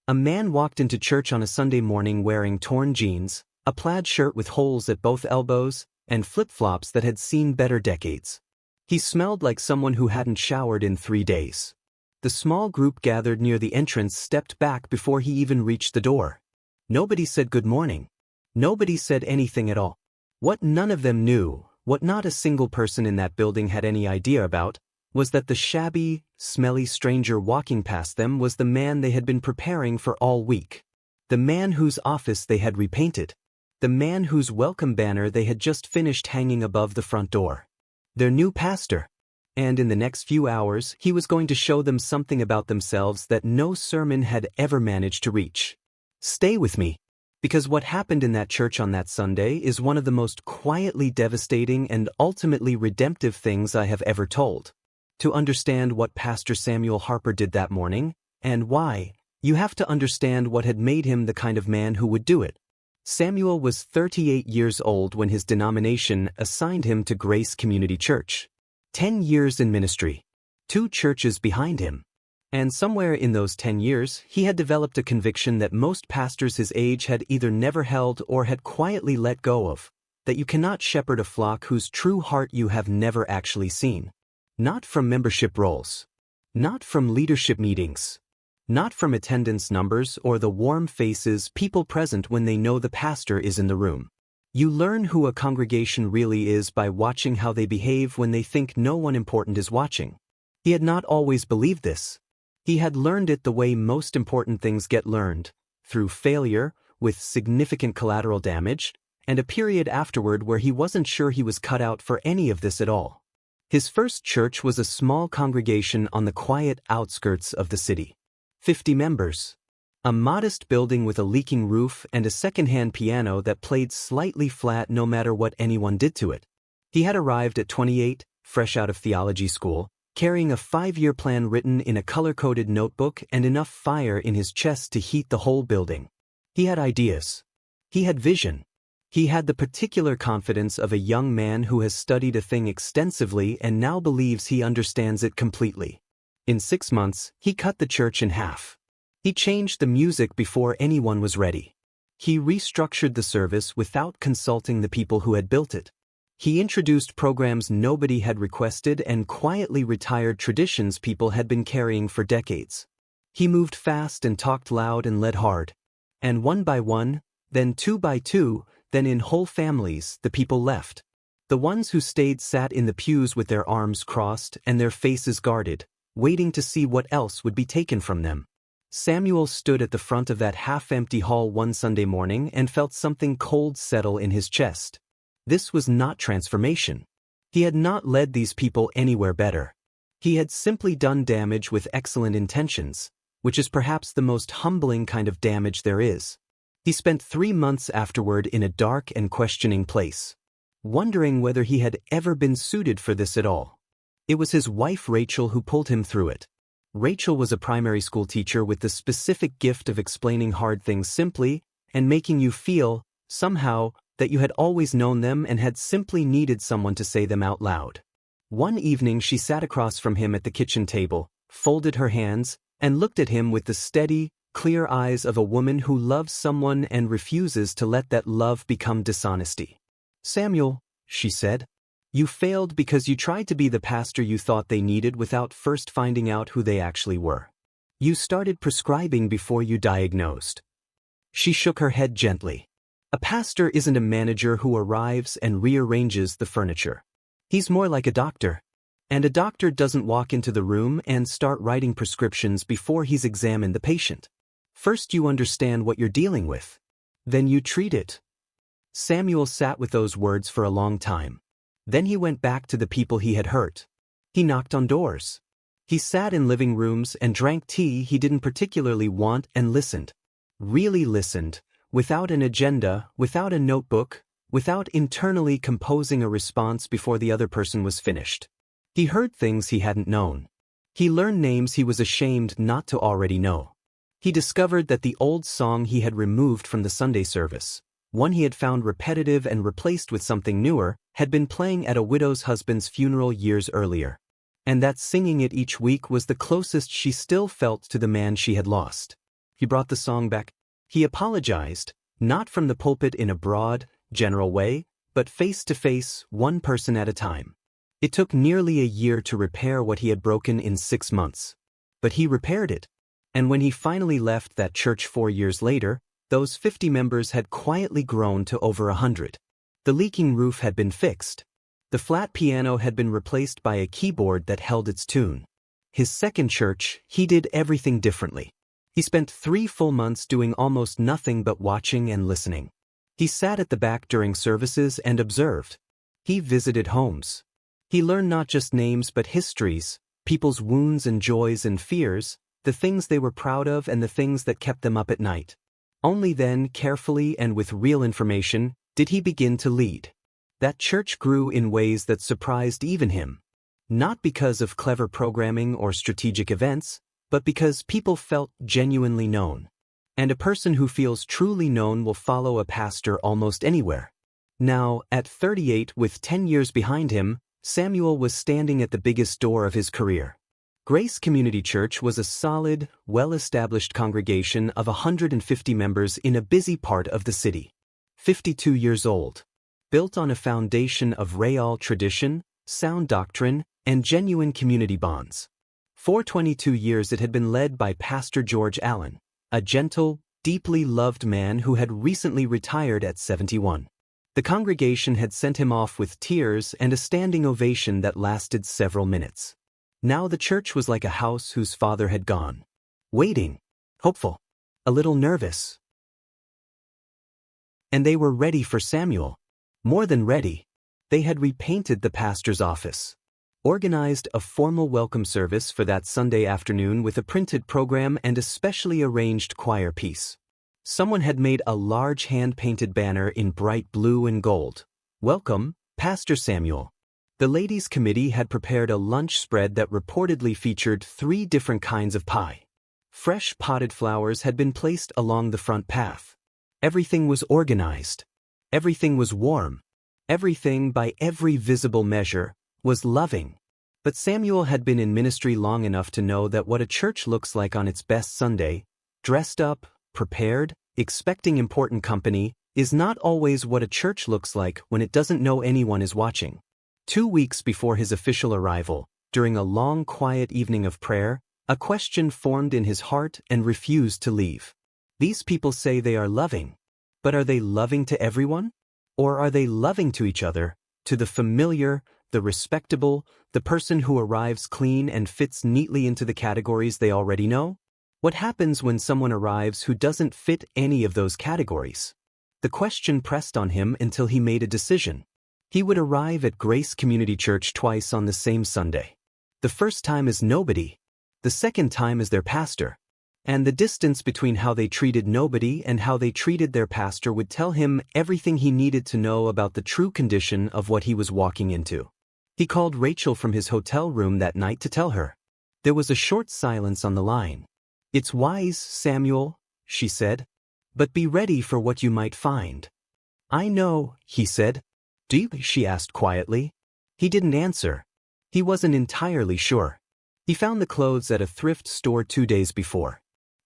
A man walked into church on a Sunday morning wearing torn jeans, a plaid shirt with holes at both elbows, and flip-flops that had seen better decades. He smelled like someone who hadn't showered in 3 days. The small group gathered near the entrance stepped back before he even reached the door. Nobody said good morning. Nobody said anything at all. What none of them knew, what not a single person in that building had any idea about, was that the shabby, smelly stranger walking past them was the man they had been preparing for all week. The man whose office they had repainted. The man whose welcome banner they had just finished hanging above the front door. Their new pastor. And in the next few hours, he was going to show them something about themselves that no sermon had ever managed to reach. Stay with me. Because what happened in that church on that Sunday is one of the most quietly devastating and ultimately redemptive things I have ever told. To understand what Pastor Samuel Harper did that morning, and why, you have to understand what had made him the kind of man who would do it. Samuel was 38 years old when his denomination assigned him to Grace Community Church. 10 years in ministry. 2 churches behind him. And somewhere in those 10 years, he had developed a conviction that most pastors his age had either never held or had quietly let go of, that you cannot shepherd a flock whose true heart you have never actually seen. Not from membership rolls. Not from leadership meetings. Not from attendance numbers or the warm faces people present when they know the pastor is in the room. You learn who a congregation really is by watching how they behave when they think no one important is watching. He had not always believed this. He had learned it the way most important things get learned, through failure, with significant collateral damage, and a period afterward where he wasn't sure he was cut out for any of this at all. His first church was a small congregation on the quiet outskirts of the city. 50 members. A modest building with a leaking roof and a second-hand piano that played slightly flat no matter what anyone did to it. He had arrived at 28, fresh out of theology school, carrying a 5-year plan written in a color-coded notebook and enough fire in his chest to heat the whole building. He had ideas. He had vision. He had the particular confidence of a young man who has studied a thing extensively and now believes he understands it completely. In 6 months, he cut the church in half. He changed the music before anyone was ready. He restructured the service without consulting the people who had built it. He introduced programs nobody had requested and quietly retired traditions people had been carrying for decades. He moved fast and talked loud and led hard. And one by one, then 2 by 2, then in whole families, the people left. The ones who stayed sat in the pews with their arms crossed and their faces guarded, waiting to see what else would be taken from them. Samuel stood at the front of that half-empty hall one Sunday morning and felt something cold settle in his chest. This was not transformation. He had not led these people anywhere better. He had simply done damage with excellent intentions, which is perhaps the most humbling kind of damage there is. He spent 3 months afterward in a dark and questioning place, wondering whether he had ever been suited for this at all. It was his wife Rachel who pulled him through it. Rachel was a primary school teacher with the specific gift of explaining hard things simply and making you feel, somehow, that you had always known them and had simply needed someone to say them out loud. One evening she sat across from him at the kitchen table, folded her hands, and looked at him with the steady, clear eyes of a woman who loves someone and refuses to let that love become dishonesty. "Samuel," she said, "you failed because you tried to be the pastor you thought they needed without first finding out who they actually were. You started prescribing before you diagnosed." She shook her head gently. A pastor isn't a manager who arrives and rearranges the furniture. He's more like a doctor. And a doctor doesn't walk into the room and start writing prescriptions before he's examined the patient. First you understand what you're dealing with. Then you treat it. Samuel sat with those words for a long time. Then he went back to the people he had hurt. He knocked on doors. He sat in living rooms and drank tea he didn't particularly want and listened. Really listened, without an agenda, without a notebook, without internally composing a response before the other person was finished. He heard things he hadn't known. He learned names he was ashamed not to already know. He discovered that the old song he had removed from the Sunday service, one he had found repetitive and replaced with something newer, had been playing at a widow's husband's funeral years earlier. And that singing it each week was the closest she still felt to the man she had lost. He brought the song back. He apologized, not from the pulpit in a broad, general way, but face to face, one person at a time. It took nearly a year to repair what he had broken in 6 months. But he repaired it. And when he finally left that church 4 years later, those 50 members had quietly grown to over 100. The leaking roof had been fixed. The flat piano had been replaced by a keyboard that held its tune. His second church, he did everything differently. He spent 3 full months doing almost nothing but watching and listening. He sat at the back during services and observed. He visited homes. He learned not just names but histories, people's wounds and joys and fears, the things they were proud of and the things that kept them up at night. Only then, carefully and with real information, did he begin to lead. That church grew in ways that surprised even him. Not because of clever programming or strategic events, but because people felt genuinely known. And a person who feels truly known will follow a pastor almost anywhere. Now, at 38 with 10 years behind him, Samuel was standing at the biggest door of his career. Grace Community Church was a solid, well-established congregation of 150 members in a busy part of the city. 52 years old. Built on a foundation of real tradition, sound doctrine, and genuine community bonds. For 22 years it had been led by Pastor George Allen, a gentle, deeply loved man who had recently retired at 71. The congregation had sent him off with tears and a standing ovation that lasted several minutes. Now the church was like a house whose father had gone. Waiting, hopeful, a little nervous. And they were ready for Samuel. More than ready. They had repainted the pastor's office. Organized a formal welcome service for that Sunday afternoon with a printed program and a specially arranged choir piece. Someone had made a large hand-painted banner in bright blue and gold. Welcome, Pastor Samuel. The ladies' committee had prepared a lunch spread that reportedly featured 3 different kinds of pie. Fresh potted flowers had been placed along the front path. Everything was organized. Everything was warm. Everything, by every visible measure, was loving. But Samuel had been in ministry long enough to know that what a church looks like on its best Sunday, dressed up, prepared, expecting important company, is not always what a church looks like when it doesn't know anyone is watching. 2 weeks before his official arrival, during a long quiet evening of prayer, a question formed in his heart and refused to leave. These people say they are loving. But are they loving to everyone? Or are they loving to each other, to the familiar, the respectable, the person who arrives clean and fits neatly into the categories they already know? What happens when someone arrives who doesn't fit any of those categories? The question pressed on him until he made a decision. He would arrive at Grace Community Church twice on the same Sunday. The first time as nobody. The second time as their pastor. And the distance between how they treated nobody and how they treated their pastor would tell him everything he needed to know about the true condition of what he was walking into. He called Rachel from his hotel room that night to tell her. There was a short silence on the line. "It's wise, Samuel," she said. "But be ready for what you might find." "I know," he said. "Do you?" she asked quietly. He didn't answer. He wasn't entirely sure. He found the clothes at a thrift store 2 days before.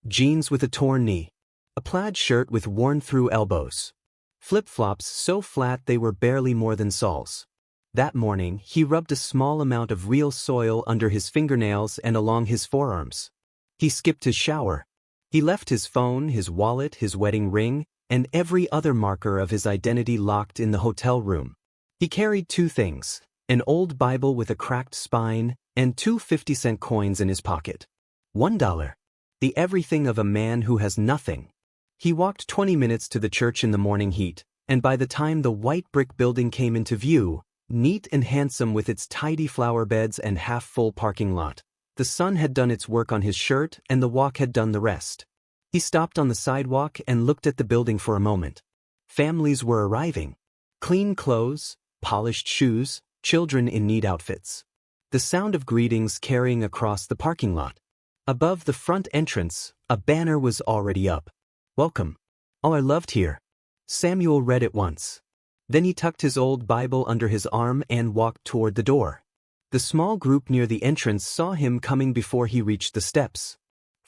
Jeans with a torn knee. A plaid shirt with worn-through elbows. Flip-flops so flat they were barely more than soles. That morning, he rubbed a small amount of real soil under his fingernails and along his forearms. He skipped his shower. He left his phone, his wallet, his wedding ring, and every other marker of his identity locked in the hotel room. He carried 2 things, an old Bible with a cracked spine, and 2 50-cent coins in his pocket. $1. The everything of a man who has nothing. He walked 20 minutes to the church in the morning heat, and by the time the white brick building came into view, neat and handsome with its tidy flower beds and half-full parking lot, the sun had done its work on his shirt and the walk had done the rest. He stopped on the sidewalk and looked at the building for a moment. Families were arriving. Clean clothes, polished shoes, children in neat outfits. The sound of greetings carrying across the parking lot. Above the front entrance, a banner was already up. "Welcome. All are loved here." Samuel read it once. Then he tucked his old Bible under his arm and walked toward the door. The small group near the entrance saw him coming before he reached the steps.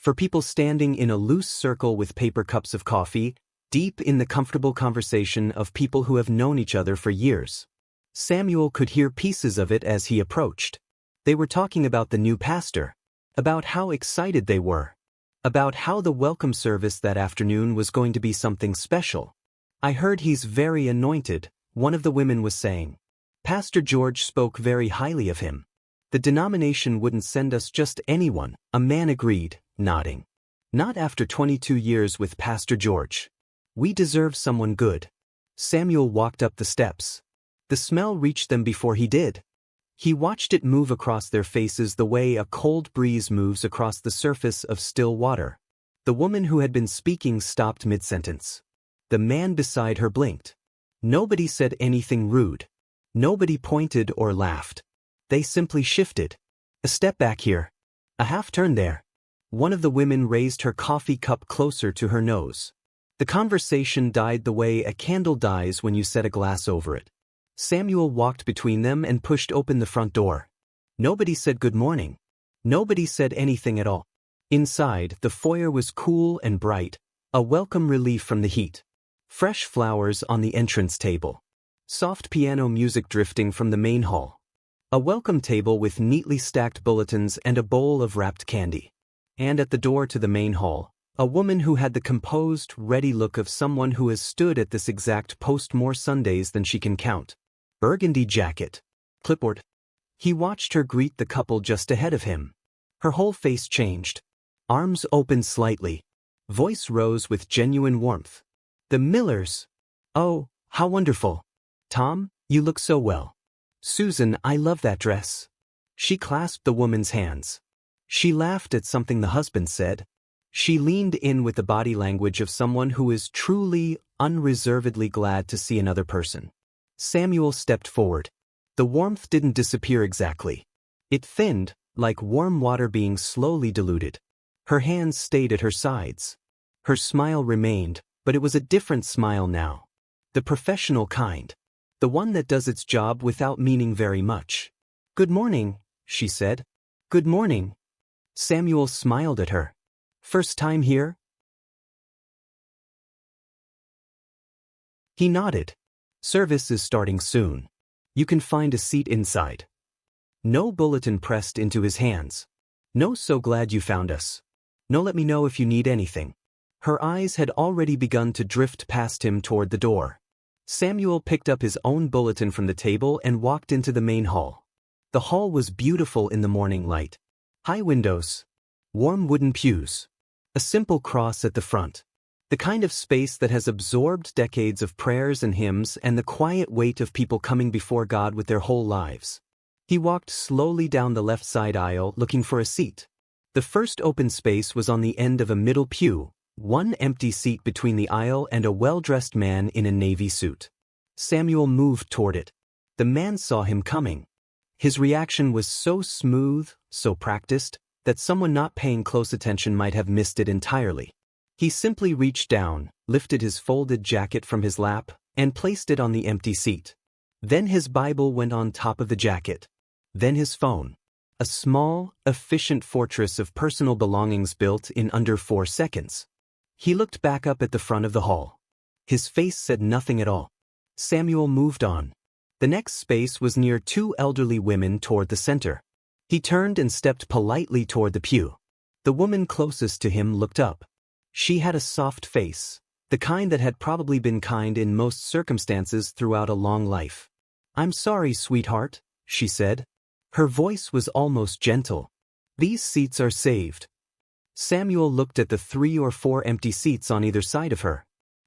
for people standing in a loose circle with paper cups of coffee, deep in the comfortable conversation of people who have known each other for years. Samuel could hear pieces of it as he approached. They were talking about the new pastor, about how excited they were, about how the welcome service that afternoon was going to be something special. "I heard he's very anointed," one of the women was saying. "Pastor George spoke very highly of him. The denomination wouldn't send us just anyone," a man agreed, nodding. "Not after 22 years with Pastor George. We deserve someone good." Samuel walked up the steps. The smell reached them before he did. He watched it move across their faces the way a cold breeze moves across the surface of still water. The woman who had been speaking stopped mid-sentence. The man beside her blinked. Nobody said anything rude. Nobody pointed or laughed. They simply shifted. "A step back here. A half turn there." One of the women raised her coffee cup closer to her nose. The conversation died the way a candle dies when you set a glass over it. Samuel walked between them and pushed open the front door. Nobody said good morning. Nobody said anything at all. Inside, the foyer was cool and bright, a welcome relief from the heat. Fresh flowers on the entrance table. Soft piano music drifting from the main hall. A welcome table with neatly stacked bulletins and a bowl of wrapped candy. And at the door to the main hall, a woman who had the composed, ready look of someone who has stood at this exact post more Sundays than she can count. Burgundy jacket. Clipboard. He watched her greet the couple just ahead of him. Her whole face changed. Arms opened slightly. Voice rose with genuine warmth. "The Millers. Oh, how wonderful. Tom, you look so well. Susan, I love that dress." She clasped the woman's hands. She laughed at something the husband said. She leaned in with the body language of someone who is truly, unreservedly glad to see another person. Samuel stepped forward. The warmth didn't disappear exactly. It thinned, like warm water being slowly diluted. Her hands stayed at her sides. Her smile remained, but it was a different smile now. The professional kind. The one that does its job without meaning very much. "Good morning," she said. "Good morning." Samuel smiled at her. "First time here?" He nodded. "Service is starting soon. You can find a seat inside." No bulletin pressed into his hands. No "so glad you found us." No "let me know if you need anything." Her eyes had already begun to drift past him toward the door. Samuel picked up his own bulletin from the table and walked into the main hall. The hall was beautiful in the morning light. High windows. Warm wooden pews. A simple cross at the front. The kind of space that has absorbed decades of prayers and hymns and the quiet weight of people coming before God with their whole lives. He walked slowly down the left side aisle looking for a seat. The first open space was on the end of a middle pew, one empty seat between the aisle and a well-dressed man in a navy suit. Samuel moved toward it. The man saw him coming. His reaction was so smooth, so practiced, that someone not paying close attention might have missed it entirely. He simply reached down, lifted his folded jacket from his lap, and placed it on the empty seat. Then his Bible went on top of the jacket. Then his phone. A small, efficient fortress of personal belongings built in under 4 seconds. He looked back up at the front of the hall. His face said nothing at all. Samuel moved on. The next space was near 2 elderly women toward the center. He turned and stepped politely toward the pew. The woman closest to him looked up. She had a soft face, the kind that had probably been kind in most circumstances throughout a long life. "I'm sorry, sweetheart," she said. Her voice was almost gentle. "These seats are saved." Samuel looked at the 3 or 4 empty seats on either side of her.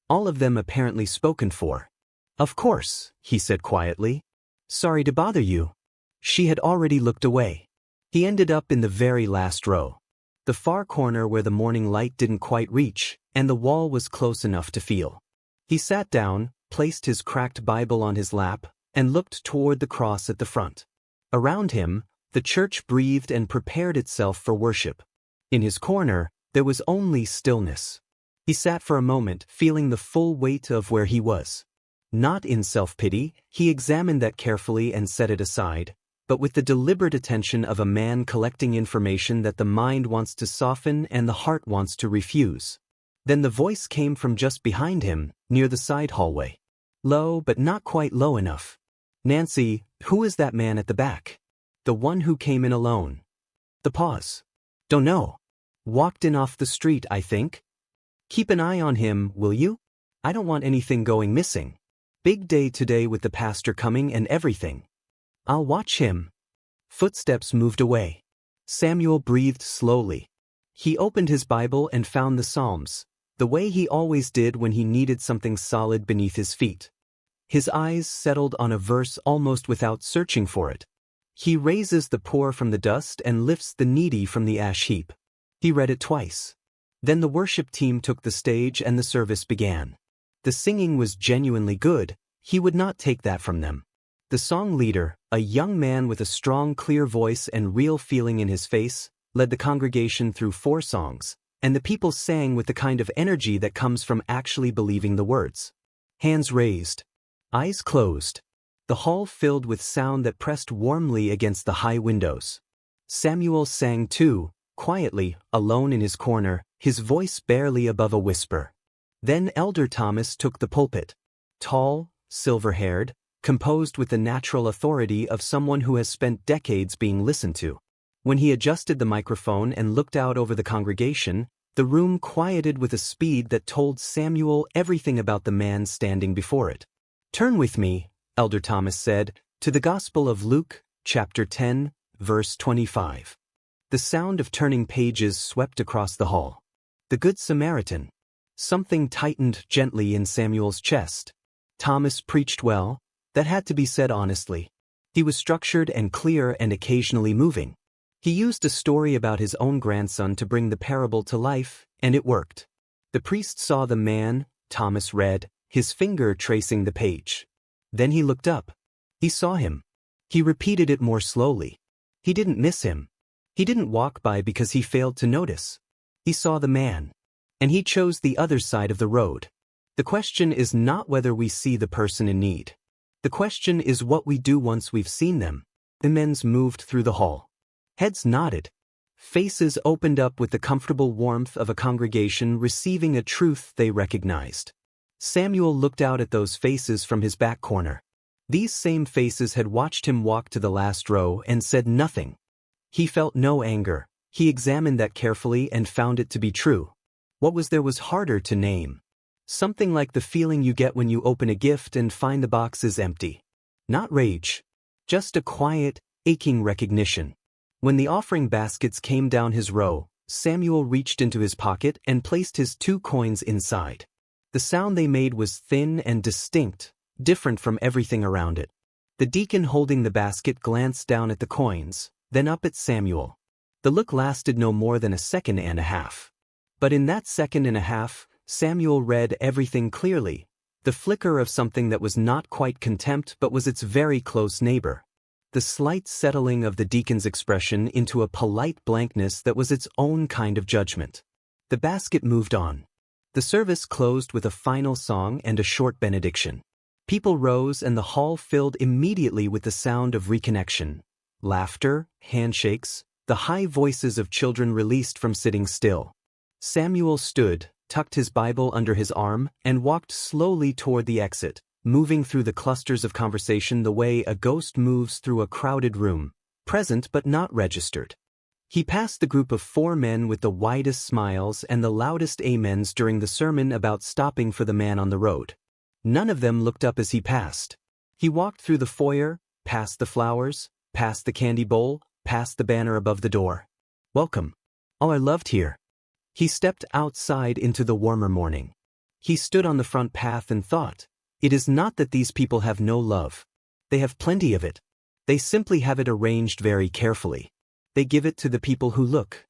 All of them apparently spoken for. "Of course," he said quietly. "Sorry to bother you." She had already looked away. He ended up in the very last row. The far corner where the morning light didn't quite reach, and the wall was close enough to feel. He sat down, placed his cracked Bible on his lap, and looked toward the cross at the front. Around him, the church breathed and prepared itself for worship. In his corner, there was only stillness. He sat for a moment, feeling the full weight of where he was. Not in self-pity, he examined that carefully and set it aside, but with the deliberate attention of a man collecting information that the mind wants to soften and the heart wants to refuse. Then the voice came from just behind him, near the side hallway. Low, but not quite low enough. "Nancy, who is that man at the back? The one who came in alone?" The pause. "Don't know. Walked in off the street, I think. Keep an eye on him, will you? I don't want anything going missing. Big day today with the pastor coming and everything. I'll watch him." Footsteps moved away. Samuel breathed slowly. He opened his Bible and found the Psalms, the way he always did when he needed something solid beneath his feet. His eyes settled on a verse almost without searching for it. "He raises the poor from the dust and lifts the needy from the ash heap." He read it twice. Then the worship team took the stage and the service began. The singing was genuinely good. He would not take that from them. The song leader, a young man with a strong, clear voice and real feeling in his face, led the congregation through 4 songs, and the people sang with the kind of energy that comes from actually believing the words. Hands raised. Eyes closed. The hall filled with sound that pressed warmly against the high windows. Samuel sang too, quietly, alone in his corner, his voice barely above a whisper. Then Elder Thomas took the pulpit. Tall, silver-haired, composed with the natural authority of someone who has spent decades being listened to. When he adjusted the microphone and looked out over the congregation, the room quieted with a speed that told Samuel everything about the man standing before it. "Turn with me," Elder Thomas said, "to the Gospel of Luke, chapter 10, verse 25. The sound of turning pages swept across the hall. The Good Samaritan. Something tightened gently in Samuel's chest. Thomas preached well, that had to be said honestly. He was structured and clear and occasionally moving. He used a story about his own grandson to bring the parable to life, and it worked. The priest saw the man, Thomas read, his finger tracing the page. Then he looked up. He saw him. He repeated it more slowly. He didn't miss him. He didn't walk by because he failed to notice. He saw the man. And he chose the other side of the road. The question is not whether we see the person in need. The question is what we do once we've seen them. The men moved through the hall. Heads nodded. Faces opened up with the comfortable warmth of a congregation receiving a truth they recognized. Samuel looked out at those faces from his back corner. These same faces had watched him walk to the last row and said nothing. He felt no anger. He examined that carefully and found it to be true. What was there was harder to name. Something like the feeling you get when you open a gift and find the box is empty. Not rage. Just a quiet, aching recognition. When the offering baskets came down his row, Samuel reached into his pocket and placed his 2 coins inside. The sound they made was thin and distinct, different from everything around it. The deacon holding the basket glanced down at the coins, then up at Samuel. The look lasted no more than a second and a half. But in that second and a half, Samuel read everything clearly, the flicker of something that was not quite contempt but was its very close neighbor. The slight settling of the deacon's expression into a polite blankness that was its own kind of judgment. The basket moved on. The service closed with a final song and a short benediction. People rose and the hall filled immediately with the sound of reconnection. Laughter, handshakes, the high voices of children released from sitting still. Samuel stood, tucked his Bible under his arm, and walked slowly toward the exit, moving through the clusters of conversation the way a ghost moves through a crowded room, present but not registered. He passed the group of 4 men with the widest smiles and the loudest amens during the sermon about stopping for the man on the road. None of them looked up as he passed. He walked through the foyer, past the flowers, past the candy bowl, past the banner above the door. Welcome. Oh, I loved here. He stepped outside into the warmer morning. He stood on the front path and thought, it is not that these people have no love. They have plenty of it. They simply have it arranged very carefully. They give it to the people who look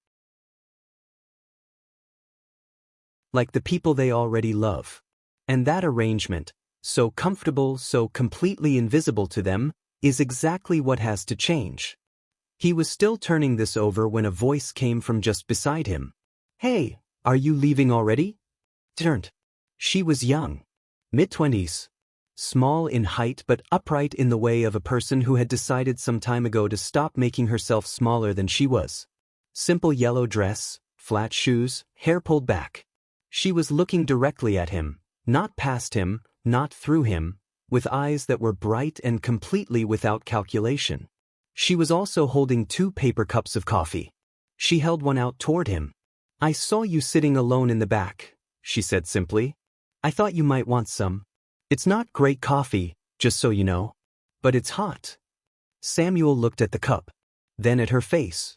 like the people they already love. And that arrangement, so comfortable, so completely invisible to them, is exactly what has to change. He was still turning this over when a voice came from just beside him. Hey, are you leaving already? Turned. She was young. Mid-20s. small in height but upright in the way of a person who had decided some time ago to stop making herself smaller than she was. Simple yellow dress, flat shoes, hair pulled back. She was looking directly at him, not past him, not through him, with eyes that were bright and completely without calculation. She was also holding 2 paper cups of coffee. She held one out toward him. "I saw you sitting alone in the back," she said simply. "I thought you might want some. It's not great coffee, just so you know. But it's hot." Samuel looked at the cup, then at her face.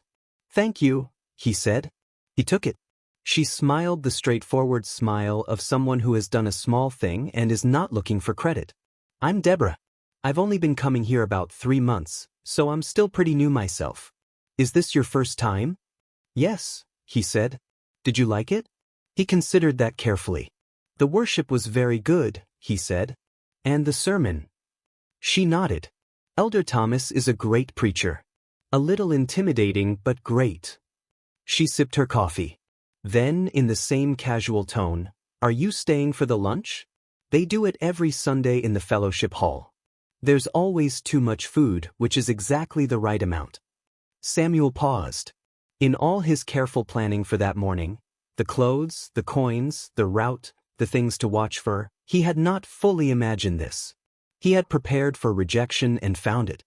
"Thank you," he said. He took it. She smiled the straightforward smile of someone who has done a small thing and is not looking for credit. "I'm Deborah. I've only been coming here about 3 months, so I'm still pretty new myself. Is this your first time?" "Yes," he said. "Did you like it?" He considered that carefully. "The worship was very good," he said. "And the sermon?" She nodded. "Elder Thomas is a great preacher. A little intimidating but great." She sipped her coffee. Then, in the same casual tone, "Are you staying for the lunch? They do it every Sunday in the fellowship hall. There's always too much food, which is exactly the right amount." Samuel paused. In all his careful planning for that morning, the clothes, the coins, the route, the things to watch for, he had not fully imagined this. He had prepared for rejection and found it.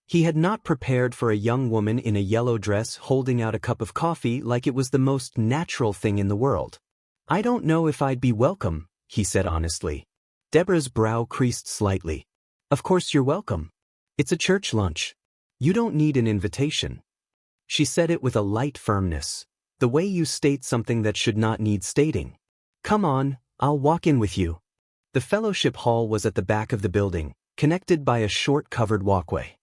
He had not prepared for a young woman in a yellow dress holding out a cup of coffee like it was the most natural thing in the world. "I don't know if I'd be welcome," he said honestly. Deborah's brow creased slightly. "Of course you're welcome. It's a church lunch. You don't need an invitation." She said it with a light firmness, the way you state something that should not need stating. "Come on, I'll walk in with you." The fellowship hall was at the back of the building, connected by a short covered walkway.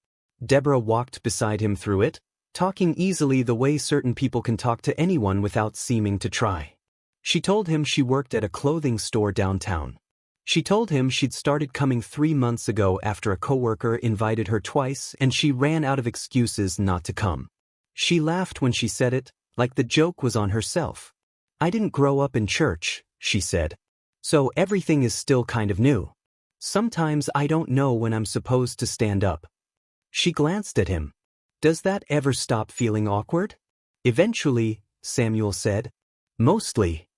Deborah walked beside him through it, talking easily the way certain people can talk to anyone without seeming to try. She told him she worked at a clothing store downtown. She told him she'd started coming 3 months ago after a coworker invited her twice and she ran out of excuses not to come. She laughed when she said it, like the joke was on herself. "I didn't grow up in church," she said. "So everything is still kind of new. Sometimes I don't know when I'm supposed to stand up." She glanced at him. "Does that ever stop feeling awkward?" "Eventually," Samuel said. "Mostly."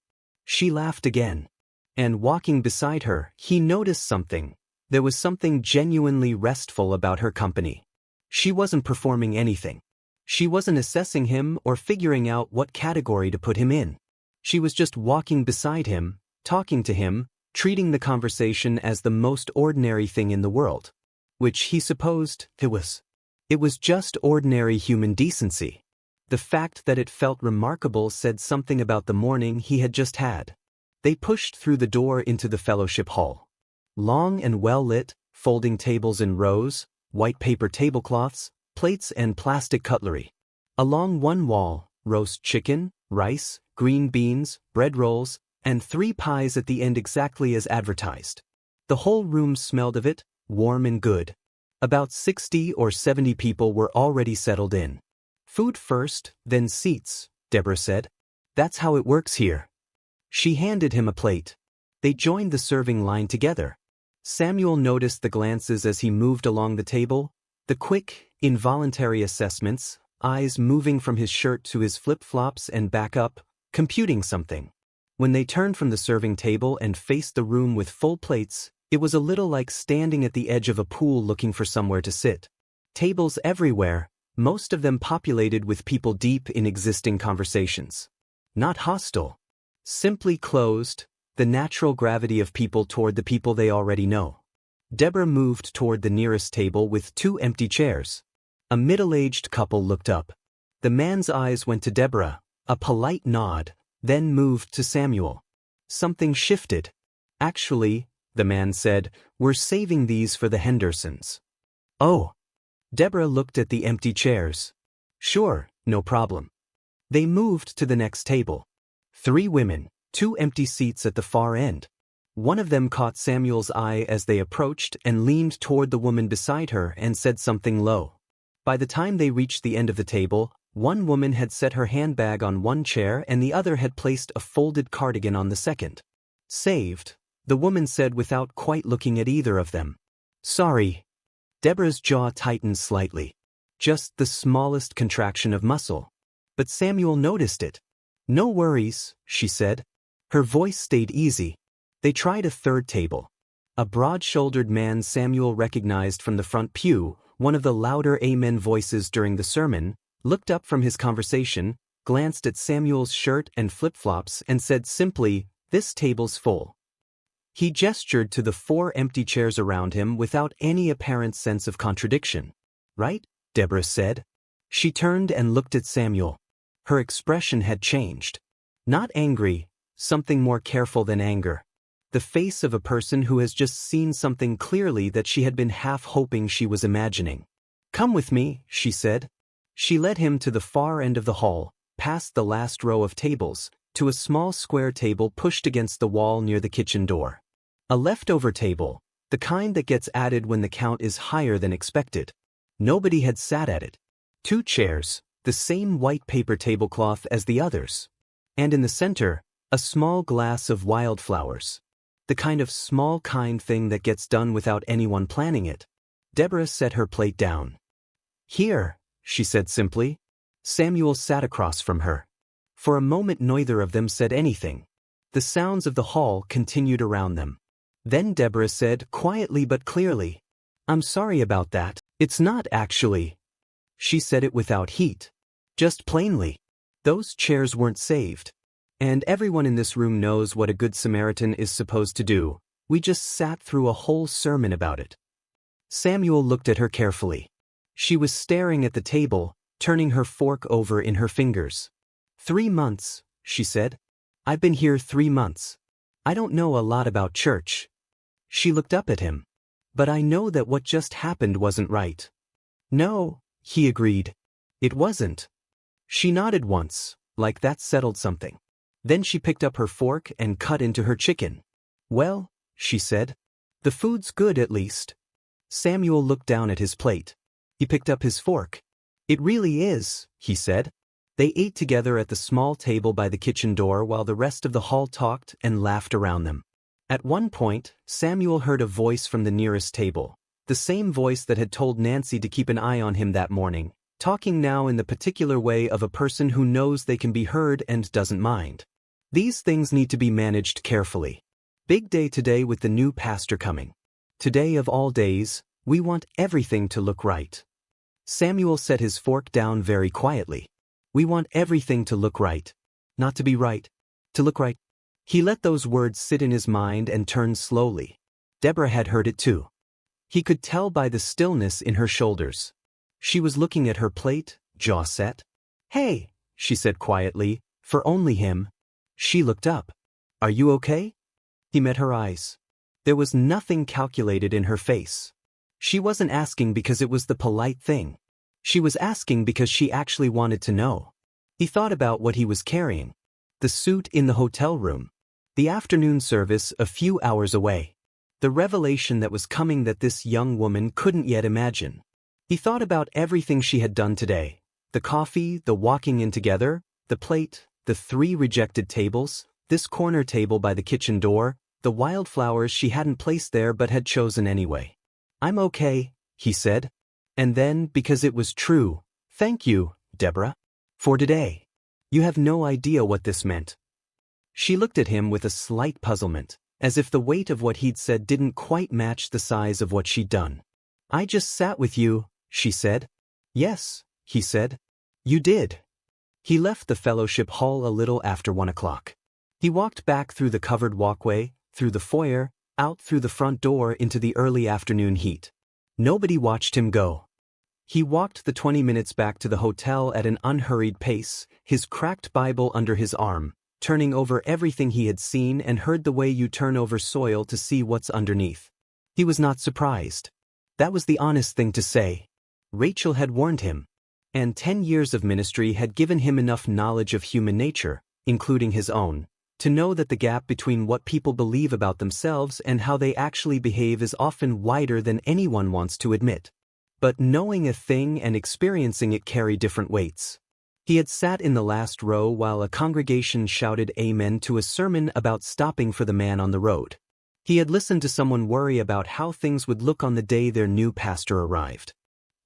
She laughed again. And walking beside her, he noticed something. There was something genuinely restful about her company. She wasn't performing anything. She wasn't assessing him or figuring out what category to put him in. She was just walking beside him, talking to him, treating the conversation as the most ordinary thing in the world. Which he supposed it was. It was just ordinary human decency. The fact that it felt remarkable said something about the morning he had just had. They pushed through the door into the fellowship hall. Long and well-lit, folding tables in rows, white paper tablecloths, plates and plastic cutlery. Along one wall, roast chicken, rice, green beans, bread rolls, and 3 pies at the end exactly as advertised. The whole room smelled of it, warm and good. About 60 or 70 people were already settled in. "Food first, then seats," Deborah said. "That's how it works here." She handed him a plate. They joined the serving line together. Samuel noticed the glances as he moved along the table, the quick, involuntary assessments, eyes moving from his shirt to his flip-flops and back up, computing something. When they turned from the serving table and faced the room with full plates, it was a little like standing at the edge of a pool looking for somewhere to sit. Tables everywhere, most of them populated with people deep in existing conversations. Not hostile. Simply closed, the natural gravity of people toward the people they already know. Deborah moved toward the nearest table with 2 empty chairs. A middle-aged couple looked up. The man's eyes went to Deborah, a polite nod, then moved to Samuel. Something shifted. "Actually," the man said, "we're saving these for the Hendersons." "Oh." Deborah looked at the empty chairs. "Sure, no problem." They moved to the next table. 3 women, 2 empty seats at the far end. One of them caught Samuel's eye as they approached and leaned toward the woman beside her and said something low. By the time they reached the end of the table, one woman had set her handbag on one chair and the other had placed a folded cardigan on the second. Saved, the woman said without quite looking at either of them. Sorry. Deborah's jaw tightened slightly. Just the smallest contraction of muscle. But Samuel noticed it. No worries, she said. Her voice stayed easy. They tried a third table. A broad-shouldered man Samuel recognized from the front pew, one of the louder amen voices during the sermon, looked up from his conversation, glanced at Samuel's shirt and flip-flops and said simply, "This table's full." He gestured to the 4 empty chairs around him without any apparent sense of contradiction. Right? Deborah said. She turned and looked at Samuel. Her expression had changed. Not angry, something more careful than anger. The face of a person who has just seen something clearly that she had been half hoping she was imagining. Come with me, she said. She led him to the far end of the hall, past the last row of tables, to a small square table pushed against the wall near the kitchen door. A leftover table, the kind that gets added when the count is higher than expected. Nobody had sat at it. 2 chairs, the same white paper tablecloth as the others. And in the center, a small glass of wildflowers. The kind of small kind thing that gets done without anyone planning it. Deborah set her plate down. Here, she said simply. Samuel sat across from her. For a moment neither of them said anything. The sounds of the hall continued around them. Then Deborah said quietly but clearly, "I'm sorry about that. It's not actually." She said it without heat. Just plainly. Those chairs weren't saved. And everyone in this room knows what a good Samaritan is supposed to do. We just sat through a whole sermon about it. Samuel looked at her carefully. She was staring at the table, turning her fork over in her fingers. 3 months, she said. I've been here 3 months. I don't know a lot about church. She looked up at him. But I know that what just happened wasn't right. No, he agreed. It wasn't. She nodded once, like that settled something. Then she picked up her fork and cut into her chicken. Well, she said. The food's good at least. Samuel looked down at his plate. He picked up his fork. It really is, he said. They ate together at the small table by the kitchen door while the rest of the hall talked and laughed around them. At one point, Samuel heard a voice from the nearest table, the same voice that had told Nancy to keep an eye on him that morning, talking now in the particular way of a person who knows they can be heard and doesn't mind. These things need to be managed carefully. Big day today with the new pastor coming. Today of all days, we want everything to look right. Samuel set his fork down very quietly. We want everything to look right. Not to be right. To look right. He let those words sit in his mind and turned slowly. Deborah had heard it too. He could tell by the stillness in her shoulders. She was looking at her plate, jaw set. Hey, she said quietly, for only him. She looked up. Are you okay? He met her eyes. There was nothing calculated in her face. She wasn't asking because it was the polite thing. She was asking because she actually wanted to know. He thought about what he was carrying. The suit in the hotel room. The afternoon service a few hours away. The revelation that was coming that this young woman couldn't yet imagine. He thought about everything she had done today. The coffee, the walking in together, the plate, the 3 rejected tables, this corner table by the kitchen door, the wildflowers she hadn't placed there but had chosen anyway. I'm okay, he said. And then, because it was true, thank you, Deborah. For today. You have no idea what this meant. She looked at him with a slight puzzlement, as if the weight of what he'd said didn't quite match the size of what she'd done. I just sat with you, she said. Yes, he said. You did. He left the fellowship hall a little after 1 o'clock. He walked back through the covered walkway, through the foyer, out through the front door into the early afternoon heat. Nobody watched him go. He walked the 20 minutes back to the hotel at an unhurried pace, his cracked Bible under his arm, turning over everything he had seen and heard the way you turn over soil to see what's underneath. He was not surprised. That was the honest thing to say. Rachel had warned him. And 10 years of ministry had given him enough knowledge of human nature, including his own, to know that the gap between what people believe about themselves and how they actually behave is often wider than anyone wants to admit. But knowing a thing and experiencing it carry different weights. He had sat in the last row while a congregation shouted amen to a sermon about stopping for the man on the road. He had listened to someone worry about how things would look on the day their new pastor arrived.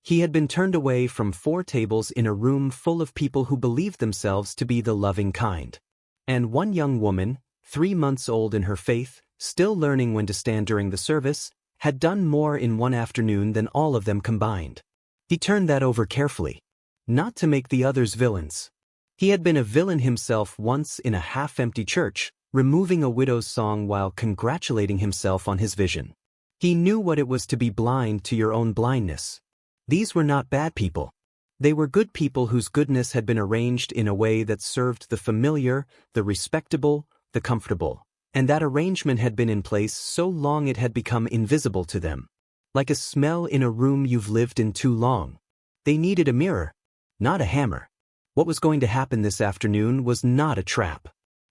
He had been turned away from 4 tables in a room full of people who believed themselves to be the loving kind. And one young woman, 3 months old in her faith, still learning when to stand during the service, had done more in one afternoon than all of them combined. He turned that over carefully. Not to make the others villains. He had been a villain himself once in a half-empty church, removing a widow's song while congratulating himself on his vision. He knew what it was to be blind to your own blindness. These were not bad people. They were good people whose goodness had been arranged in a way that served the familiar, the respectable, the comfortable. And that arrangement had been in place so long it had become invisible to them. Like a smell in a room you've lived in too long. They needed a mirror, not a hammer. What was going to happen this afternoon was not a trap.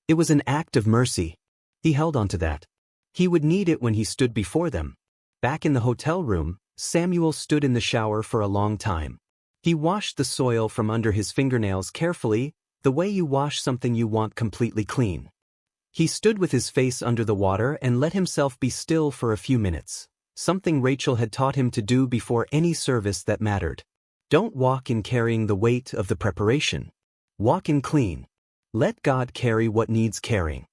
It was an act of mercy. He held on to that. He would need it when he stood before them. Back in the hotel room, Samuel stood in the shower for a long time. He washed the soil from under his fingernails carefully, the way you wash something you want completely clean. He stood with his face under the water and let himself be still for a few minutes, something Rachel had taught him to do before any service that mattered. Don't walk in carrying the weight of the preparation. Walk in clean. Let God carry what needs carrying.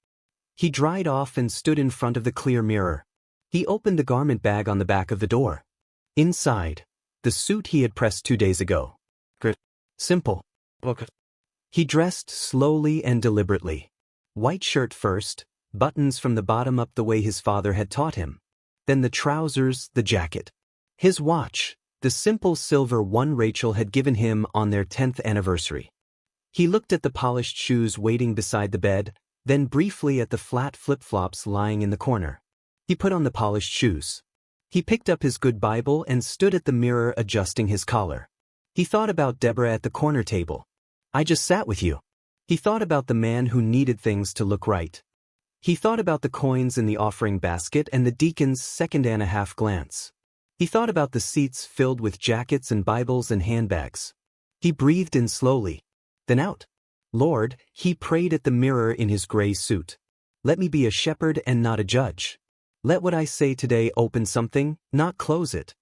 He dried off and stood in front of the clear mirror. He opened the garment bag on the back of the door. Inside, the suit he had pressed 2 days ago. Simple. He dressed slowly and deliberately. White shirt first, buttons from the bottom up the way his father had taught him. Then the trousers, the jacket. His watch, the simple silver one Rachel had given him on their 10th anniversary. He looked at the polished shoes waiting beside the bed, then briefly at the flat flip-flops lying in the corner. He put on the polished shoes. He picked up his good Bible and stood at the mirror adjusting his collar. He thought about Deborah at the corner table. I just sat with you. He thought about the man who needed things to look right. He thought about the coins in the offering basket and the deacon's second-and-a-half glance. He thought about the seats filled with jackets and Bibles and handbags. He breathed in slowly, then out. Lord, he prayed at the mirror in his gray suit. Let me be a shepherd and not a judge. Let what I say today open something, not close it.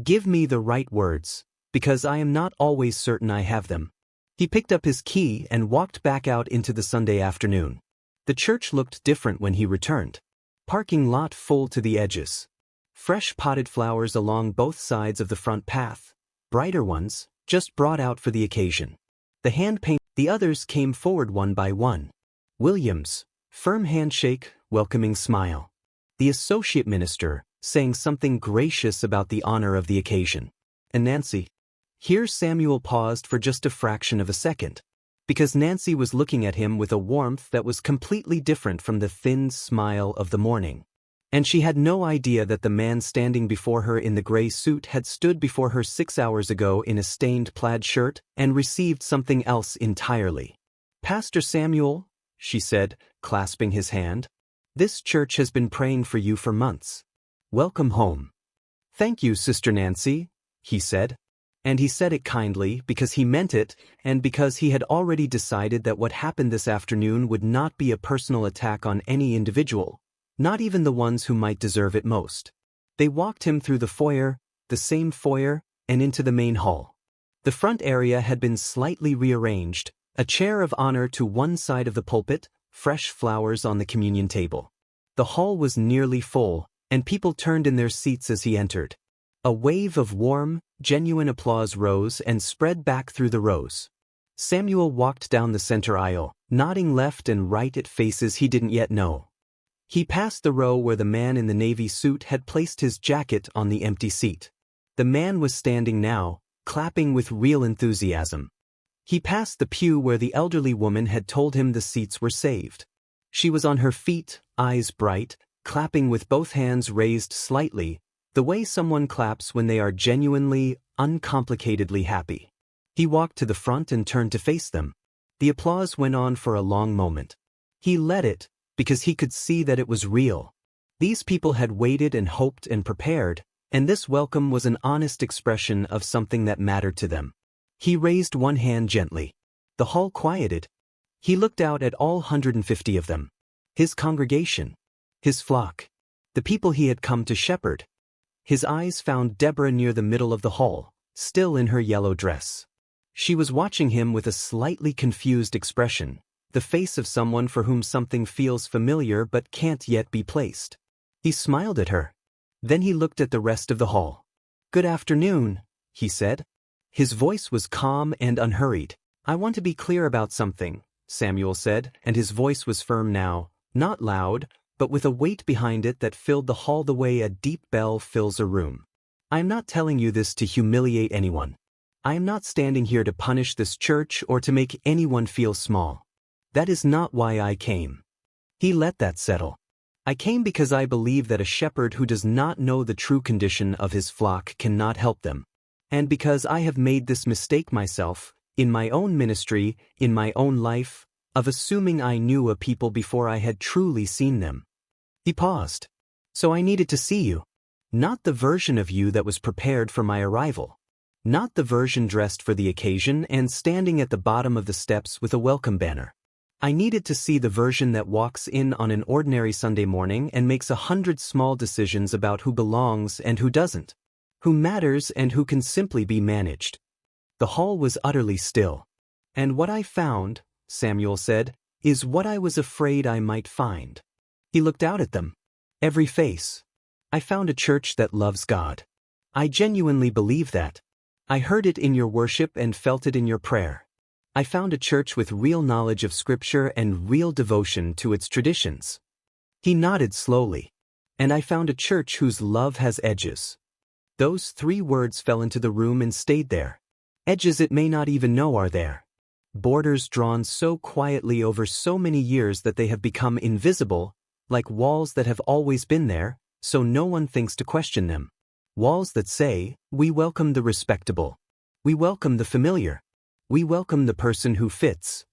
Give me the right words, because I am not always certain I have them. He picked up his key and walked back out into the Sunday afternoon. The church looked different when he returned. Parking lot full to the edges. Fresh potted flowers along both sides of the front path. Brighter ones, just brought out for the occasion. The hand paint. The others came forward one by one. Williams, firm handshake, welcoming smile. The associate minister, saying something gracious about the honor of the occasion. And Nancy. Here Samuel paused for just a fraction of a second, because Nancy was looking at him with a warmth that was completely different from the thin smile of the morning. And she had no idea that the man standing before her in the gray suit had stood before her 6 hours ago in a stained plaid shirt and received something else entirely. Pastor Samuel, she said, clasping his hand, this church has been praying for you for months. Welcome home. Thank you, Sister Nancy, he said. And he said it kindly because he meant it and because he had already decided that what happened this afternoon would not be a personal attack on any individual, not even the ones who might deserve it most. They walked him through the foyer, the same foyer, and into the main hall. The front area had been slightly rearranged, a chair of honor to one side of the pulpit, fresh flowers on the communion table. The hall was nearly full, and people turned in their seats as he entered. A wave of warm, genuine applause rose and spread back through the rows. Samuel walked down the center aisle, nodding left and right at faces he didn't yet know. He passed the row where the man in the navy suit had placed his jacket on the empty seat. The man was standing now, clapping with real enthusiasm. He passed the pew where the elderly woman had told him the seats were saved. She was on her feet, eyes bright, clapping with both hands raised slightly, the way someone claps when they are genuinely, uncomplicatedly happy. He walked to the front and turned to face them. The applause went on for a long moment. He let it, because he could see that it was real. These people had waited and hoped and prepared, and this welcome was an honest expression of something that mattered to them. He raised one hand gently. The hall quieted. He looked out at all 150 of them. His congregation. His flock. The people he had come to shepherd. His eyes found Deborah near the middle of the hall, still in her yellow dress. She was watching him with a slightly confused expression, the face of someone for whom something feels familiar but can't yet be placed. He smiled at her. Then he looked at the rest of the hall. "Good afternoon," he said. His voice was calm and unhurried. "I want to be clear about something," Samuel said, and his voice was firm now, not loud, but with a weight behind it that filled the hall the way a deep bell fills a room. "I am not telling you this to humiliate anyone. I am not standing here to punish this church or to make anyone feel small. That is not why I came." He let that settle. "I came because I believe that a shepherd who does not know the true condition of his flock cannot help them. And because I have made this mistake myself, in my own ministry, in my own life, of assuming I knew a people before I had truly seen them." He paused. "So I needed to see you. Not the version of you that was prepared for my arrival. Not the version dressed for the occasion and standing at the bottom of the steps with a welcome banner. I needed to see the version that walks in on an ordinary Sunday morning and makes 100 small decisions about who belongs and who doesn't, who matters and who can simply be managed." The hall was utterly still. "And what I found," Samuel said, "is what I was afraid I might find." He looked out at them. Every face. "I found a church that loves God. I genuinely believe that. I heard it in your worship and felt it in your prayer. I found a church with real knowledge of Scripture and real devotion to its traditions." He nodded slowly. "And I found a church whose love has edges." Those 3 words fell into the room and stayed there. Edges it may not even know are there. Borders drawn so quietly over so many years that they have become invisible, like walls that have always been there, so no one thinks to question them. Walls that say, "We welcome the respectable. We welcome the familiar. We welcome the person who fits."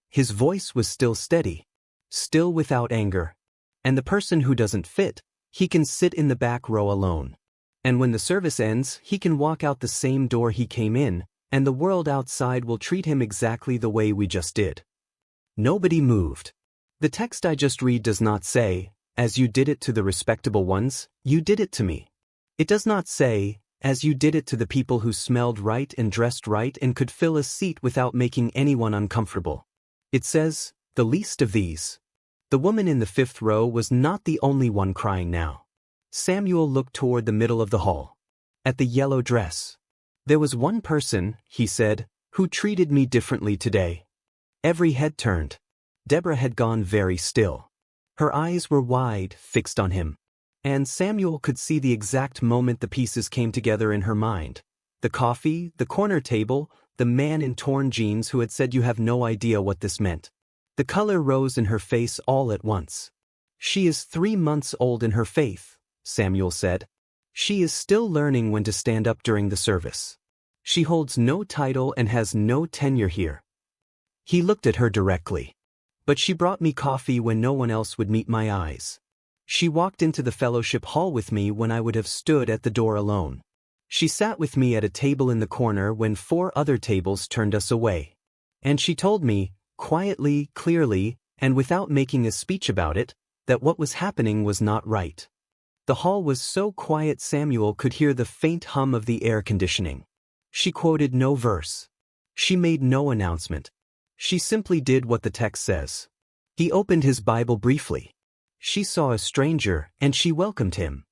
His voice was still steady, still without anger. "And the person who doesn't fit, he can sit in the back row alone. And when the service ends, he can walk out the same door he came in, and the world outside will treat him exactly the way we just did." Nobody moved. "The text I just read does not say, 'As you did it to the respectable ones, you did it to me.' It does not say, 'As you did it to the people who smelled right and dressed right and could fill a seat without making anyone uncomfortable.' It says, 'the least of these.'" The woman in the 5th row was not the only one crying now. Samuel looked toward the middle of the hall. At the yellow dress. "There was one person," he said, "who treated me differently today." Every head turned. Deborah had gone very still. Her eyes were wide, fixed on him. And Samuel could see the exact moment the pieces came together in her mind. The coffee, the corner table, the man in torn jeans who had said you have no idea what this meant. The color rose in her face all at once. "She is 3 months old in her faith," Samuel said. "She is still learning when to stand up during the service. She holds no title and has no tenure here." He looked at her directly. "But she brought me coffee when no one else would meet my eyes. She walked into the fellowship hall with me when I would have stood at the door alone. She sat with me at a table in the corner when 4 other tables turned us away. And she told me, quietly, clearly, and without making a speech about it, that what was happening was not right." The hall was so quiet Samuel could hear the faint hum of the air conditioning. She quoted no verse. She made no announcement. She simply did what the text says. He opened his Bible briefly. She saw a stranger, and she welcomed him.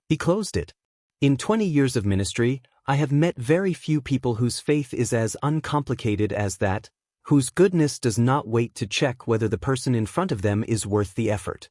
He closed it. "In 20 years of ministry, I have met very few people whose faith is as uncomplicated as that, whose goodness does not wait to check whether the person in front of them is worth the effort."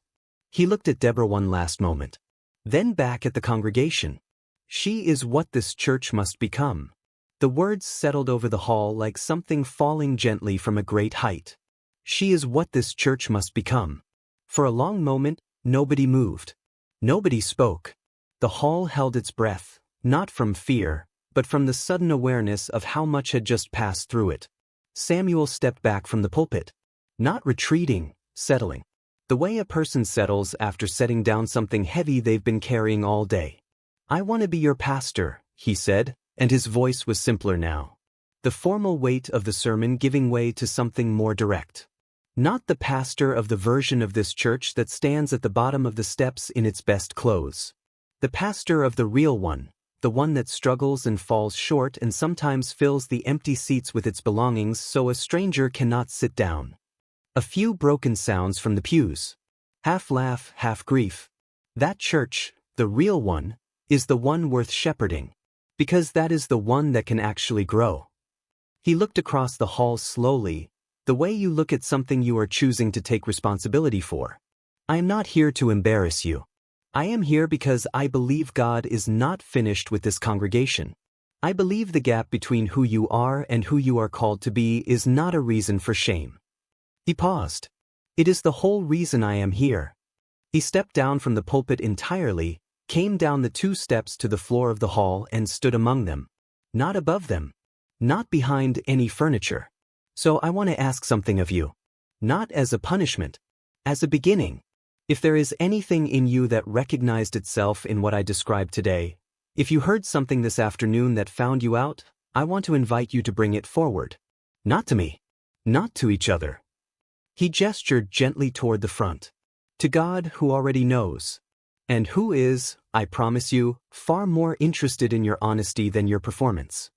He looked at Deborah one last moment. Then back at the congregation. "She is what this church must become." The words settled over the hall like something falling gently from a great height. "She is what this church must become." For a long moment, nobody moved. Nobody spoke. The hall held its breath, not from fear, but from the sudden awareness of how much had just passed through it. Samuel stepped back from the pulpit. Not retreating, settling. The way a person settles after setting down something heavy they've been carrying all day. "I want to be your pastor," he said, and his voice was simpler now. The formal weight of the sermon giving way to something more direct. Not the pastor of the version of this church that stands at the bottom of the steps in its best clothes. The pastor of the real one, the one that struggles and falls short and sometimes fills the empty seats with its belongings so a stranger cannot sit down. A few broken sounds from the pews. Half laugh, half grief. That church, the real one, is the one worth shepherding. Because that is the one that can actually grow. He looked across the hall slowly, the way you look at something you are choosing to take responsibility for. I am not here to embarrass you. I am here because I believe God is not finished with this congregation. I believe the gap between who you are and who you are called to be is not a reason for shame. He paused. It is the whole reason I am here. He stepped down from the pulpit entirely, came down the 2 steps to the floor of the hall and stood among them. Not above them. Not behind any furniture. So I want to ask something of you. Not as a punishment. As a beginning. If there is anything in you that recognized itself in what I described today, if you heard something this afternoon that found you out, I want to invite you to bring it forward. Not to me. Not to each other. He gestured gently toward the front. To God who already knows. And who is, I promise you, far more interested in your honesty than your performance.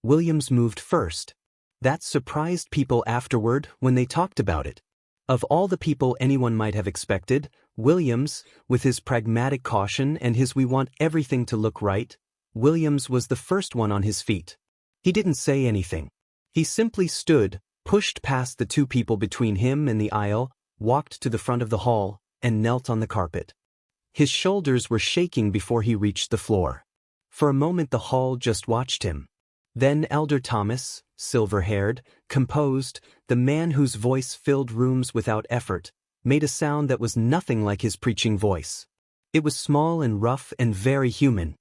Williams moved first. That surprised people afterward when they talked about it. Of all the people anyone might have expected, Williams, with his pragmatic caution and his we want everything to look right, Williams was the first one on his feet. He didn't say anything. He simply stood, pushed past the 2 people between him and the aisle, walked to the front of the hall, and knelt on the carpet. His shoulders were shaking before he reached the floor. For a moment the hall just watched him. Then Elder Thomas, silver-haired, composed, the man whose voice filled rooms without effort, made a sound that was nothing like his preaching voice. It was small and rough and very human.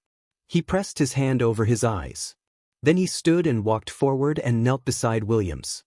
He pressed his hand over his eyes. Then he stood and walked forward and knelt beside Williams.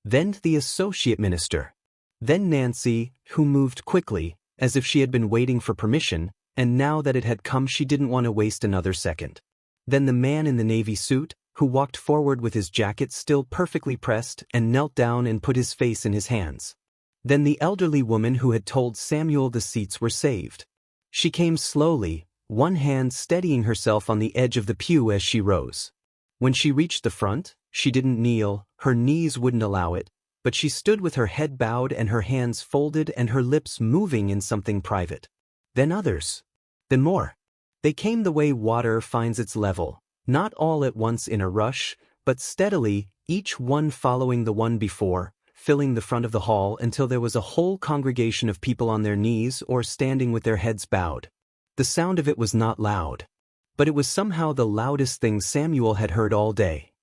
Then the associate minister. Then Nancy, who moved quickly, as if she had been waiting for permission, and now that it had come she didn't want to waste another second. Then the man in the navy suit, who walked forward with his jacket still perfectly pressed and knelt down and put his face in his hands. Then the elderly woman who had told Samuel the seats were saved. She came slowly, one hand steadying herself on the edge of the pew as she rose. When she reached the front, she didn't kneel, her knees wouldn't allow it, but she stood with her head bowed and her hands folded and her lips moving in something private. Then others. Then more. They came the way water finds its level. Not all at once in a rush, but steadily, each one following the one before, filling the front of the hall until there was a whole congregation of people on their knees or standing with their heads bowed. The sound of it was not loud. But it was somehow the loudest thing Samuel had heard all day.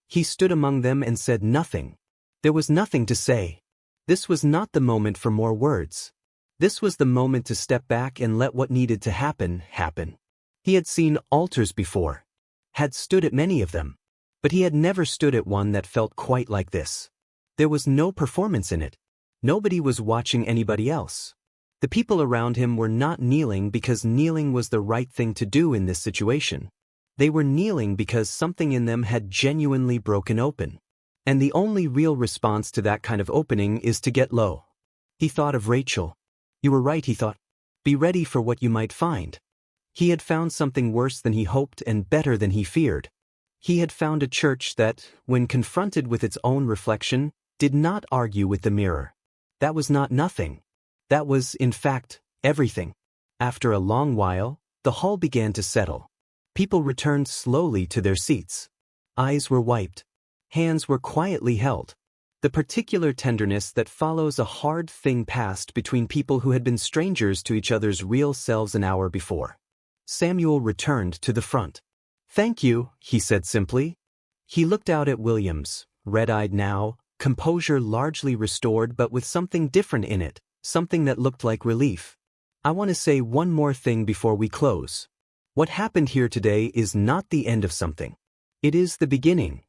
He stood among them and said nothing. There was nothing to say. This was not the moment for more words. This was the moment to step back and let what needed to happen, happen. He had seen altars before. Had stood at many of them. But he had never stood at one that felt quite like this. There was no performance in it. Nobody was watching anybody else. The people around him were not kneeling because kneeling was the right thing to do in this situation. They were kneeling because something in them had genuinely broken open. And the only real response to that kind of opening is to get low. He thought of Rachel. You were right, he thought. Be ready for what you might find. He had found something worse than he hoped and better than he feared. He had found a church that, when confronted with its own reflection, did not argue with the mirror. That was not nothing. That was, in fact, everything. After a long while, the hall began to settle. People returned slowly to their seats. Eyes were wiped. Hands were quietly held. The particular tenderness that follows a hard thing passed between people who had been strangers to each other's real selves an hour before. Samuel returned to the front. Thank you, he said simply. He looked out at Williams, red-eyed now, composure largely restored but with something different in it, something that looked like relief. I want to say one more thing before we close. What happened here today is not the end of something. It is the beginning.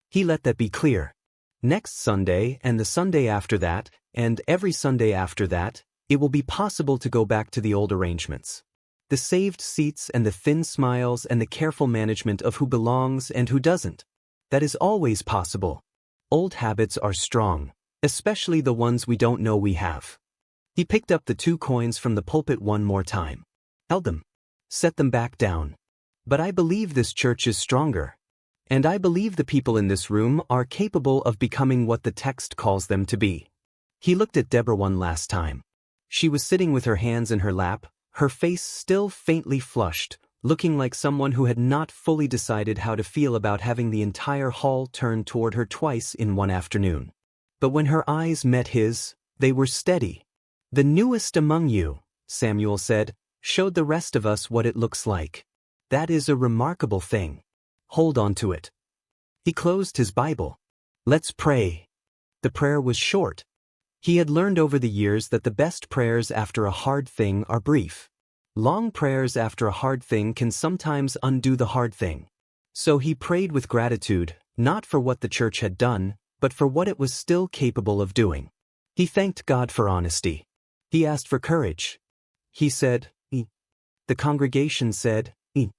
He let that be clear. Next Sunday and the Sunday after that, and every Sunday after that, it will be possible to go back to the old arrangements. The saved seats and the thin smiles and the careful management of who belongs and who doesn't. That is always possible. Old habits are strong. especially the ones we don't know we have. He picked up the 2 coins from the pulpit one more time. Held them. Set them back down. But I believe this church is stronger. And I believe the people in this room are capable of becoming what the text calls them to be. He looked at Deborah one last time. She was sitting with her hands in her lap, her face still faintly flushed, looking like someone who had not fully decided how to feel about having the entire hall turned toward her twice in one afternoon. But when her eyes met his, they were steady. "The newest among you," Samuel said, "showed the rest of us what it looks like. That is a remarkable thing. Hold on to it." He closed his Bible. "Let's pray." The prayer was short. He had learned over the years that the best prayers after a hard thing are brief. Long prayers after a hard thing can sometimes undo the hard thing. So he prayed with gratitude, not for what the church had done, but for what it was still capable of doing. He thanked God for honesty. He asked for courage. He said, "E." The congregation said, "E."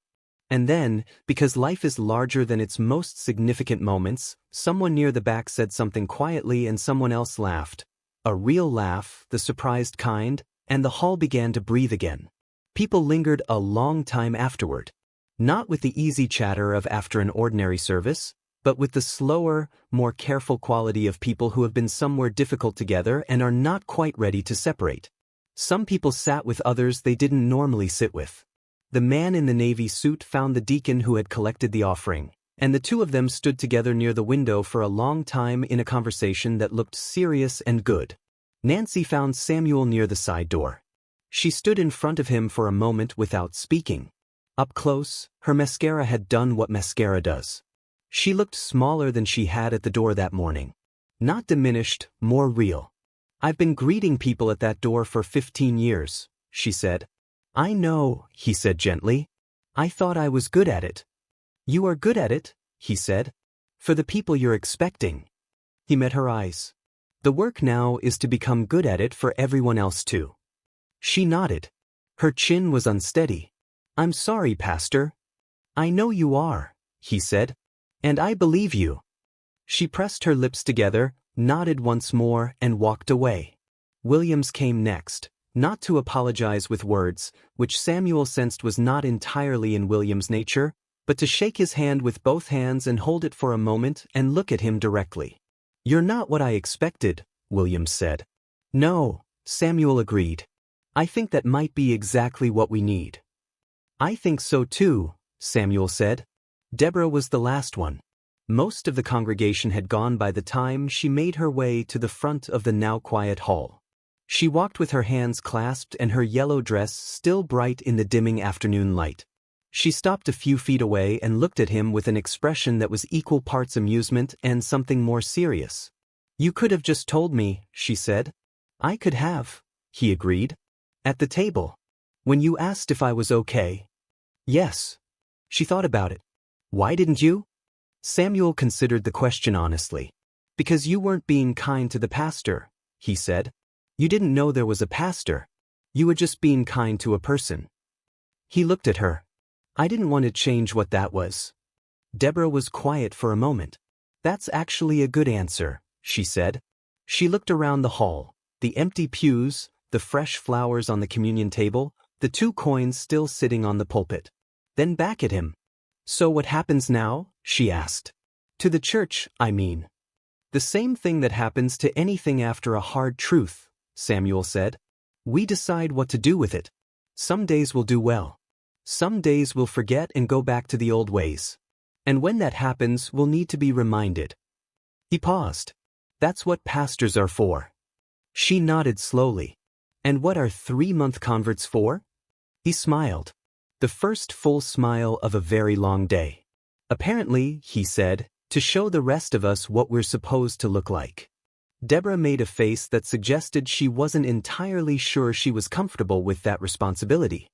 And then, because life is larger than its most significant moments, someone near the back said something quietly and someone else laughed. A real laugh, the surprised kind, and the hall began to breathe again. People lingered a long time afterward. Not with the easy chatter of after an ordinary service, but with the slower, more careful quality of people who have been somewhere difficult together and are not quite ready to separate. Some people sat with others they didn't normally sit with. The man in the navy suit found the deacon who had collected the offering, and the 2 of them stood together near the window for a long time in a conversation that looked serious and good. Nancy found Samuel near the side door. She stood in front of him for a moment without speaking. Up close, her mascara had done what mascara does. She looked smaller than she had at the door that morning. Not diminished, more real. "I've been greeting people at that door for 15 years, she said. "I know," he said gently. "I thought I was good at it." "You are good at it," he said. "For the people you're expecting." He met her eyes. "The work now is to become good at it for everyone else too." She nodded. Her chin was unsteady. "I'm sorry, Pastor." "I know you are," he said. "And I believe you." She pressed her lips together, nodded once more, and walked away. Williams came next, not to apologize with words, which Samuel sensed was not entirely in Williams' nature, but to shake his hand with both hands and hold it for a moment and look at him directly. "You're not what I expected," Williams said. "No," Samuel agreed. "I think that might be exactly what we need." "I think so too," Samuel said. Deborah was the last one. Most of the congregation had gone by the time she made her way to the front of the now quiet hall. She walked with her hands clasped and her yellow dress still bright in the dimming afternoon light. She stopped a few feet away and looked at him with an expression that was equal parts amusement and something more serious. "You could have just told me," she said. "I could have," he agreed. "At the table. When you asked if I was okay." "Yes." She thought about it. "Why didn't you?" Samuel considered the question honestly. "Because you weren't being kind to the pastor," he said. "You didn't know there was a pastor. You were just being kind to a person." He looked at her. "I didn't want to change what that was." Deborah was quiet for a moment. "That's actually a good answer," she said. She looked around the hall, the empty pews, the fresh flowers on the communion table, the 2 coins still sitting on the pulpit. Then back at him. "So what happens now?" she asked. "To the church, I mean." "The same thing that happens to anything after a hard truth," Samuel said. "We decide what to do with it. Some days we'll do well. Some days we'll forget and go back to the old ways. And when that happens, we'll need to be reminded." He paused. "That's what pastors are for." She nodded slowly. "And what are 3-month converts for?" He smiled. The first full smile of a very long day. "Apparently," he said, "to show the rest of us what we're supposed to look like." Deborah made a face that suggested she wasn't entirely sure she was comfortable with that responsibility.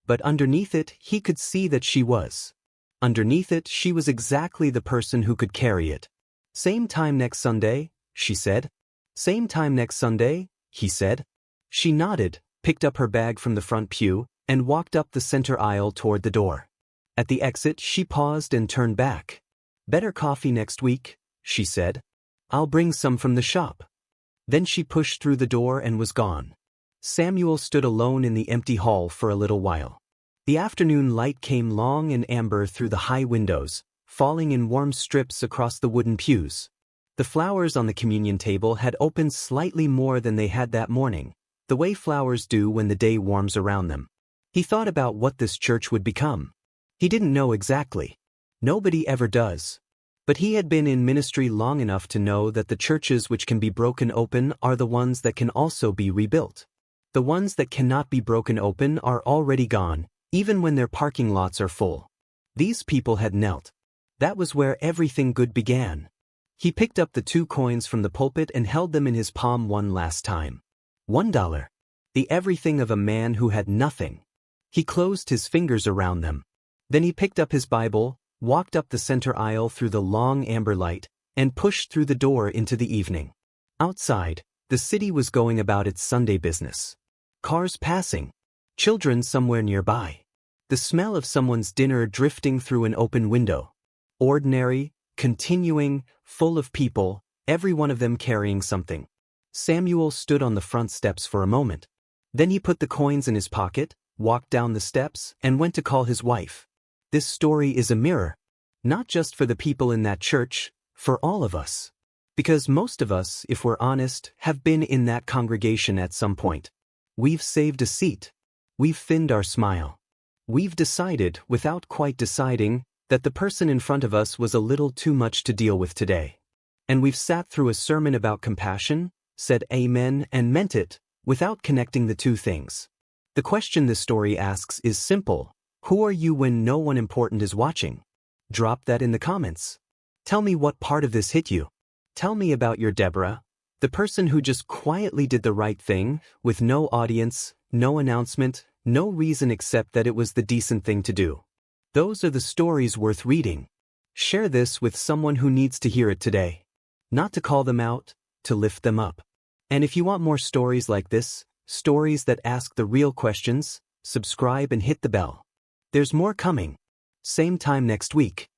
But underneath it, he could see that she was. Underneath it, she was exactly the person who could carry it. "Same time next Sunday," she said. "Same time next Sunday," he said. She nodded, picked up her bag from the front pew, and walked up the center aisle toward the door. At the exit, she paused and turned back. "Better coffee next week," she said. "I'll bring some from the shop." Then she pushed through the door and was gone. Samuel stood alone in the empty hall for a little while. The afternoon light came long and amber through the high windows, falling in warm strips across the wooden pews. The flowers on the communion table had opened slightly more than they had that morning, the way flowers do when the day warms around them. He thought about what this church would become. He didn't know exactly. Nobody ever does. But he had been in ministry long enough to know that the churches which can be broken open are the ones that can also be rebuilt. The ones that cannot be broken open are already gone, even when their parking lots are full. These people had knelt. That was where everything good began. He picked up the 2 coins from the pulpit and held them in his palm one last time. $1. The everything of a man who had nothing. He closed his fingers around them. Then he picked up his Bible, walked up the center aisle through the long amber light, and pushed through the door into the evening. Outside, the city was going about its Sunday business. Cars passing. Children somewhere nearby. The smell of someone's dinner drifting through an open window. Ordinary, continuing, full of people, every one of them carrying something. Samuel stood on the front steps for a moment. Then he put the coins in his pocket, walked down the steps, and went to call his wife. This story is a mirror. Not just for the people in that church, for all of us. Because most of us, if we're honest, have been in that congregation at some point. We've saved a seat. We've thinned our smile. We've decided, without quite deciding, that the person in front of us was a little too much to deal with today. And we've sat through a sermon about compassion, said amen and meant it, without connecting the two things. The question this story asks is simple. Who are you when no one important is watching? Drop that in the comments. Tell me what part of this hit you. Tell me about your Deborah, the person who just quietly did the right thing, with no audience, no announcement, no reason except that it was the decent thing to do. Those are the stories worth reading. Share this with someone who needs to hear it today. Not to call them out, to lift them up. And if you want more stories like this, stories that ask the real questions, subscribe and hit the bell. There's more coming. Same time next week.